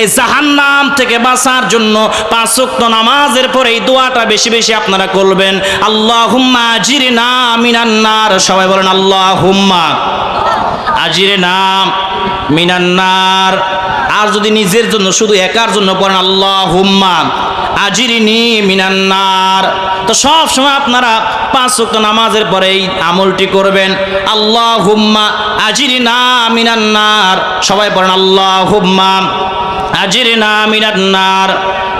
এই জাহান্নাম থেকে বাঁচার জন্য 5 ওয়াক্ত নামাজের পরে এই দোয়াটা বেশি বেশি আপনারা করবেন। আল্লাহুম্মা আজিরনা মিনান নার। সবাই বলেন আল্লাহুম্মা আজিরনা মিনান নার। আর যদি নিজের জন্য শুধু একার জন্য পড়েন আল্লাহুম্মা আজিরনি মিনান নার। তো সব সময় আপনারা 5 ওয়াক্ত নামাজের পরে এই আমলটি করবেন, আল্লাহুম্মা আজিরনা মিনান নার। সবাই পড়েন আল্লাহুম্মা আজিরনা মিনান নার,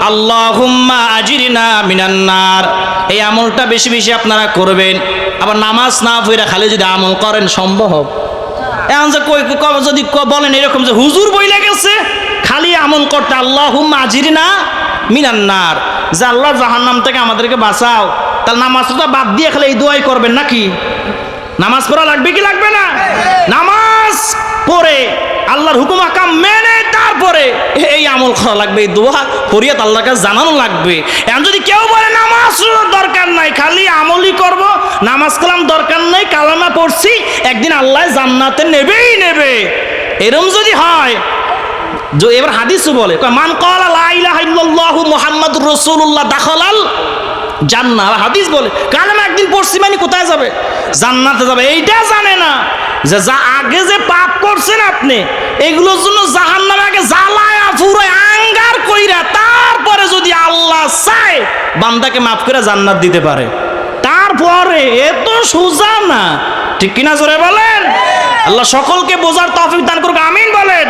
আল্লাহুম্মা আজিরনা মিনান নার। এই আমলটা বেশি বেশি আপনারা করবেন। আবার নামাজ না পড়ে খালি যদি আমল করেন সম্ভব? এখন যে যদি বলেন এরকম যে হুজুর বইলে গেছে খালি আমল করতে আল্লাহুম্মা আজিরনা মিনান নার, যে আল্লাহ জাহান্নাম থেকে আমাদেরকে বাঁচাও, তাহলে নামাজটা বাদ দিয়ে খালি এই দোয়াই করবেন নাকি? নামাজ পড়া লাগবে কি লাগবে না? নামাজ পড়ে আল্লাহর হুকুম আকাম মেনে তারপরে এই আমল করা লাগবে, এই দোয়া ফরিয়াদ আল্লাহর কাছে জানানো লাগবে। এখন যদি কেউ বলে নামাজ দরকার নাই, খালি আমলই করব, নামাজ কালাম দরকার নাই, কালামা পড়ছি, একদিন আল্লাহ জান্নাতে নেবেই নেবে, এরম যদি হয়, এবার হাদিসও বলে মান ক্বালা লা ইলাহা ইল্লাল্লাহু মুহাম্মাদুর রাসূলুল্লাহ দাখালাল জান্নাহ। হাদিস বলে কালেমা একদিন পড়ছি মানে কোথায় যাবে? জান্নাতে যাবে। এইটা জানে না যে যা আগে যে পাপ করছেন আপনি, এগুলোর জন্য জাহান্নামে আগে জ্বালায়া পুরায় আঙ্গার কইরা তারপরে যদি আল্লাহ চায় বান্দাকে মাফ করে জান্নাত দিতে পারে। তারপরে এত সোজা না, ঠিক কিনা জোরে বলেন? আল্লাহ সকলকে বোঝার তৌফিক দান করুক, আমিন বলেন।